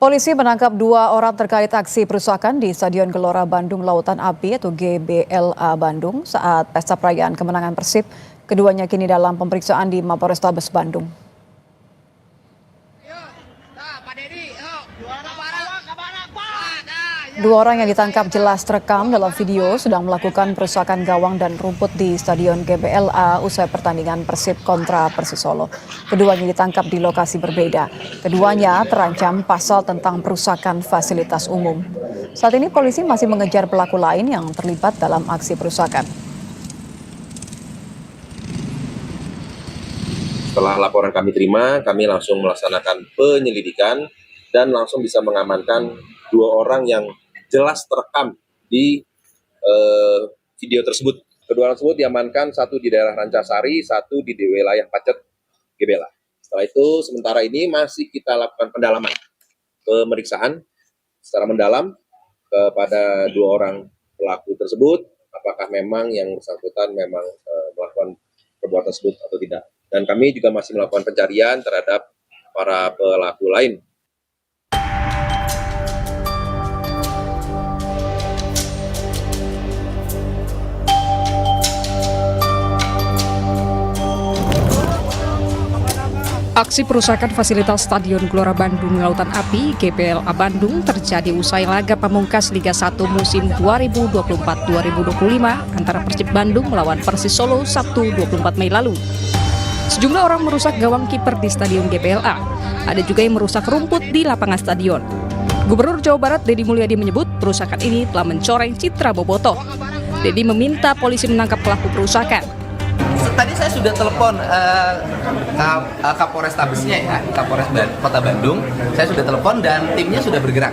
Polisi menangkap dua orang terkait aksi perusakan di Stadion Gelora Bandung Lautan Api atau GBLA Bandung saat pesta perayaan kemenangan Persib. Keduanya kini dalam pemeriksaan di Mapolrestabes Bandung. Dua orang yang ditangkap jelas terekam dalam video sedang melakukan perusakan gawang dan rumput di Stadion GBLA usai pertandingan Persib kontra Persis Solo. Keduanya ditangkap di lokasi berbeda. Keduanya terancam pasal tentang perusakan fasilitas umum. Saat ini polisi masih mengejar pelaku lain yang terlibat dalam aksi perusakan. Setelah laporan kami terima, kami langsung melaksanakan penyelidikan dan langsung bisa mengamankan dua orang yang jelas terekam di video tersebut. Kedua orang tersebut diamankan, satu di daerah Rancasari, satu di wilayah Pacet, GBLA. Setelah itu, sementara ini masih kita lakukan pendalaman, pemeriksaan secara mendalam kepada dua orang pelaku tersebut, apakah memang yang bersangkutan memang melakukan perbuatan tersebut atau tidak. Dan kami juga masih melakukan pencarian terhadap para pelaku lain. Aksi perusakan fasilitas Stadion Gelora Bandung Lautan Api GBLA Bandung terjadi usai laga pamungkas Liga 1 musim 2024-2025 antara Persib Bandung melawan Persis Solo Sabtu 24 Mei lalu. Sejumlah orang merusak gawang kiper di Stadion GBLA. Ada juga yang merusak rumput di lapangan stadion. Gubernur Jawa Barat Deddy Mulyadi menyebut perusakan ini telah mencoreng citra Bobotoh. Deddy meminta polisi menangkap pelaku perusakan. Tadi saya sudah telepon Kapolrestabesnya ya, Kapolres Kota Bandung. Saya sudah telepon dan timnya sudah bergerak.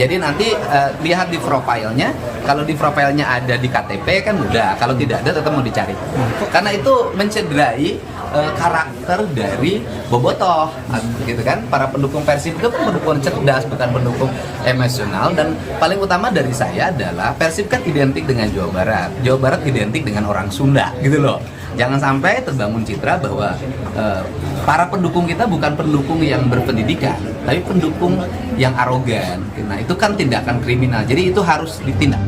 Jadi nanti lihat di profilnya, kalau di profilnya ada di KTP kan mudah, kalau tidak ada tetap mau dicari. Karena itu mencederai karakter dari Bobotoh, gitu kan? Para pendukung Persib itu pendukung cerdas, bukan pendukung emosional. Dan paling utama dari saya adalah Persib kan identik dengan Jawa Barat identik dengan orang Sunda, gitu loh. Jangan sampai terbangun citra bahwa para pendukung kita bukan pendukung yang berpendidikan, tapi pendukung yang arogan. Nah, itu kan tindakan kriminal, jadi itu harus ditindak.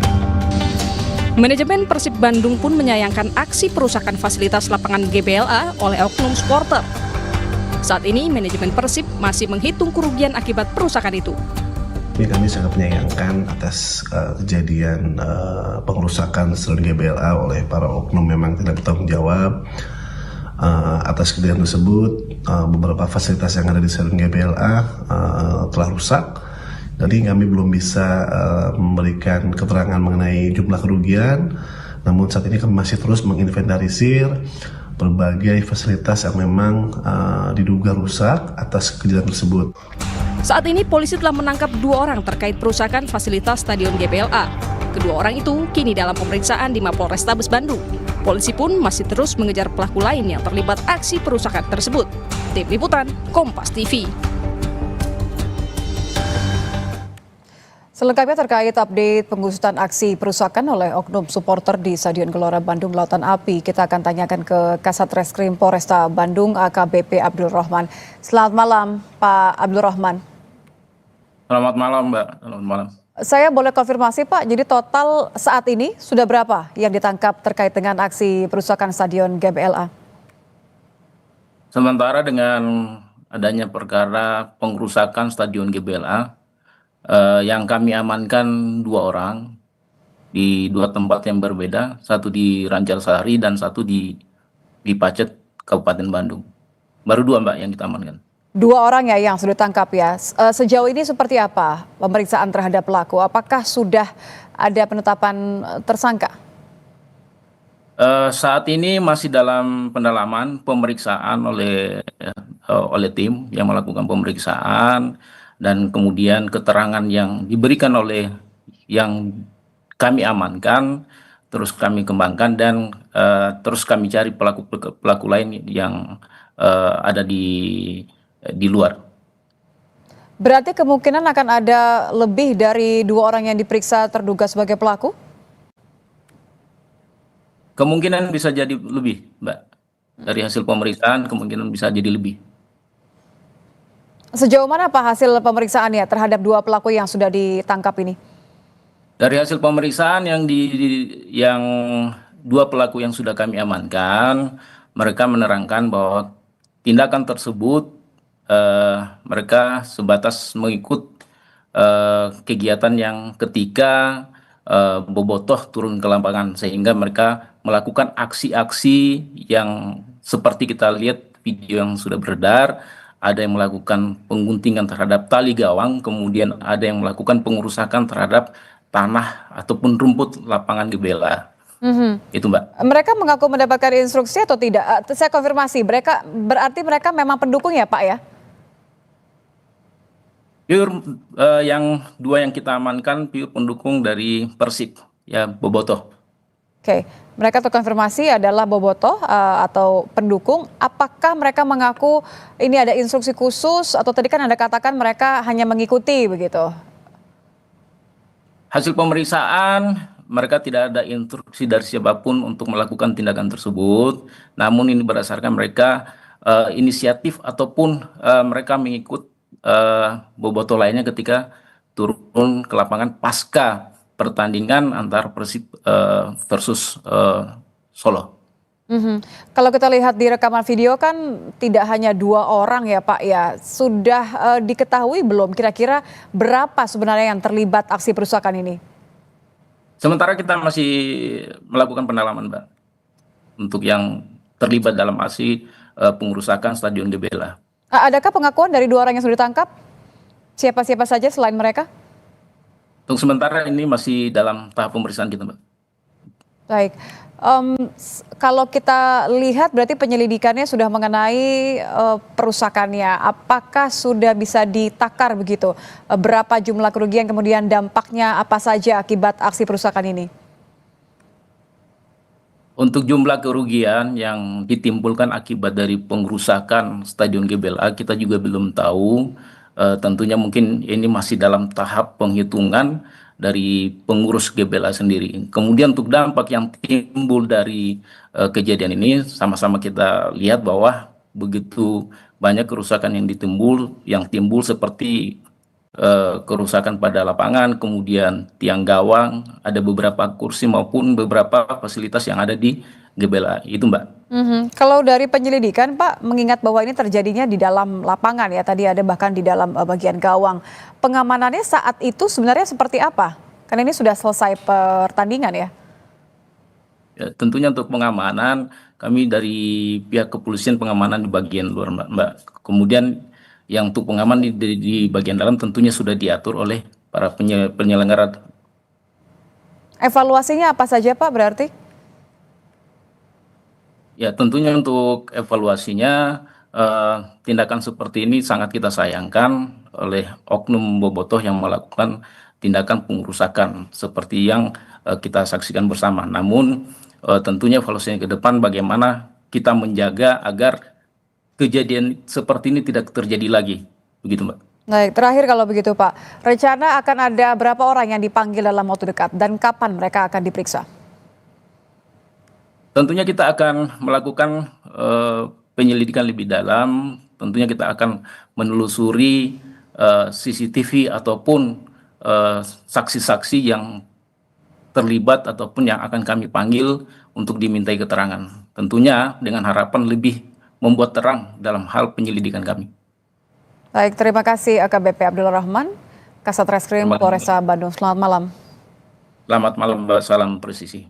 Manajemen Persib Bandung pun menyayangkan aksi perusakan fasilitas lapangan GBLA oleh oknum supporter. Saat ini, manajemen Persib masih menghitung kerugian akibat perusakan itu. Kami sangat menyayangkan atas kejadian pengerusakan Stadion GBLA oleh para oknum memang tidak bertanggung jawab. Atas kejadian tersebut, beberapa fasilitas yang ada di Stadion GBLA telah rusak. Jadi kami belum bisa memberikan keterangan mengenai jumlah kerugian. Namun saat ini kami masih terus menginventarisir berbagai fasilitas yang memang diduga rusak atas kejadian tersebut. Saat ini polisi telah menangkap dua orang terkait perusakan fasilitas Stadion GBLA. Kedua orang itu kini dalam pemeriksaan di Mapolrestabes Bandung. Polisi pun masih terus mengejar pelaku lain yang terlibat aksi perusakan tersebut. Tim Liputan, Kompas TV. Selengkapnya terkait update pengusutan aksi perusakan oleh oknum supporter di Stadion Gelora Bandung Lautan Api, kita akan tanyakan ke Kasat Reskrim Polresta Bandung AKBP Abdul Rohman. Selamat malam Pak Abdul Rohman. Selamat malam Mbak, selamat malam. Saya boleh konfirmasi Pak, jadi total saat ini sudah berapa yang ditangkap terkait dengan aksi perusakan Stadion GBLA? Sementara dengan adanya perkara pengerusakan Stadion GBLA, yang kami amankan dua orang di dua tempat yang berbeda, satu di Rancasari dan satu di Pacet, Kabupaten Bandung. Baru dua Mbak yang kita amankan. Dua orang ya yang sudah ditangkap ya. Sejauh ini seperti apa pemeriksaan terhadap pelaku? Apakah sudah ada penetapan tersangka? Saat ini masih dalam pendalaman pemeriksaan oleh tim yang melakukan pemeriksaan. Dan kemudian keterangan yang diberikan oleh yang kami amankan terus kami kembangkan dan terus kami cari pelaku lain yang ada di luar. Berarti kemungkinan akan ada lebih dari dua orang yang diperiksa terduga sebagai pelaku? Kemungkinan bisa jadi lebih, Mbak. Dari hasil pemeriksaan kemungkinan bisa jadi lebih. Sejauh mana Pak hasil pemeriksaannya terhadap dua pelaku yang sudah ditangkap ini? Dari hasil pemeriksaan yang dua pelaku yang sudah kami amankan, mereka menerangkan bahwa tindakan tersebut mereka sebatas mengikut kegiatan yang ketika Bobotoh turun ke lapangan, sehingga mereka melakukan aksi-aksi yang seperti kita lihat video yang sudah beredar. Ada yang melakukan pengguntingan terhadap tali gawang, kemudian ada yang melakukan pengerusakan terhadap tanah ataupun rumput lapangan GBLA. Itu Mbak. Mereka mengaku mendapatkan instruksi atau tidak? Saya konfirmasi, berarti mereka memang pendukung ya Pak ya? Pure yang dua yang kita amankan pure pendukung dari Persib, ya Bobotoh. Oke, mereka terkonfirmasi adalah bobotoh atau pendukung. Apakah mereka mengaku ini ada instruksi khusus atau tadi kan Anda katakan mereka hanya mengikuti begitu? Hasil pemeriksaan, mereka tidak ada instruksi dari siapapun untuk melakukan tindakan tersebut. Namun ini berdasarkan mereka inisiatif ataupun mereka mengikut bobotoh lainnya ketika turun ke lapangan pasca pertandingan antar Persib versus Solo. Kalau kita lihat di rekaman video kan tidak hanya dua orang ya Pak ya. Sudah diketahui belum kira-kira berapa sebenarnya yang terlibat aksi perusakan ini? Sementara kita masih melakukan pendalaman, Mbak, untuk yang terlibat dalam aksi pengerusakan Stadion GBLA. Adakah pengakuan dari dua orang yang sudah ditangkap? Siapa-siapa saja selain mereka? Untuk sementara ini masih dalam tahap pemeriksaan kita, Mbak. Baik, kalau kita lihat berarti penyelidikannya sudah mengenai perusakannya. Apakah sudah bisa ditakar begitu? Berapa jumlah kerugian kemudian dampaknya apa saja akibat aksi perusakan ini? Untuk jumlah kerugian yang ditimbulkan akibat dari pengerusakan Stadion GBLA kita juga belum tahu. Tentunya mungkin ini masih dalam tahap penghitungan dari pengurus GBLA sendiri. Kemudian untuk dampak yang timbul dari kejadian ini, sama-sama kita lihat bahwa begitu banyak kerusakan yang timbul seperti kerusakan pada lapangan, kemudian tiang gawang, ada beberapa kursi maupun beberapa fasilitas yang ada di GBLA. Itu Mbak. Kalau dari penyelidikan Pak, mengingat bahwa ini terjadinya di dalam lapangan ya, tadi ada bahkan di dalam bagian gawang. Pengamanannya saat itu sebenarnya seperti apa? Karena ini sudah selesai pertandingan ya. Ya, tentunya untuk pengamanan, kami dari pihak kepolisian pengamanan di bagian luar Mbak. Kemudian yang untuk pengaman di bagian dalam tentunya sudah diatur oleh para penyelenggara. Evaluasinya apa saja Pak berarti? Ya, tentunya untuk evaluasinya tindakan seperti ini sangat kita sayangkan oleh oknum bobotoh yang melakukan tindakan pengerusakan seperti yang kita saksikan bersama. Namun tentunya evaluasinya ke depan bagaimana kita menjaga agar kejadian seperti ini tidak terjadi lagi. Begitu Mbak. Baik, terakhir kalau begitu Pak, rencana akan ada berapa orang yang dipanggil dalam waktu dekat dan kapan mereka akan diperiksa? Tentunya kita akan melakukan penyelidikan lebih dalam. Tentunya kita akan menelusuri CCTV ataupun saksi-saksi yang terlibat ataupun yang akan kami panggil untuk dimintai keterangan. Tentunya dengan harapan lebih membuat terang dalam hal penyelidikan kami. Baik, terima kasih AKBP Abdul Rahman, Kasat Reskrim Polresta Bandung. Selamat malam. Selamat malam, Mbak. Salam presisi.